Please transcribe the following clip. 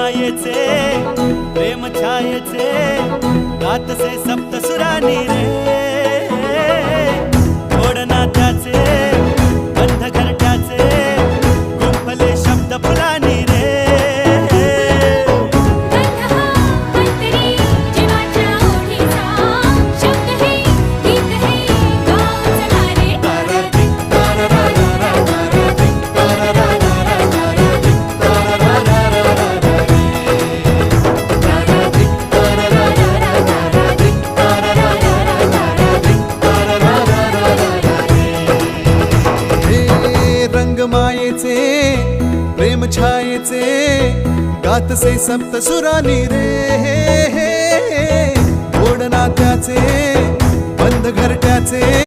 मायेचे प्रेम छायेचे गातसे सप्तसुरानी रे गोड नात्याचे बंध घरट्याचे गुंफले शब्द फुलानी रे मायेचे प्रेम छायेचे गातसे सप्तसुरानी रे गोड नात्याचे बंध घरट्याचे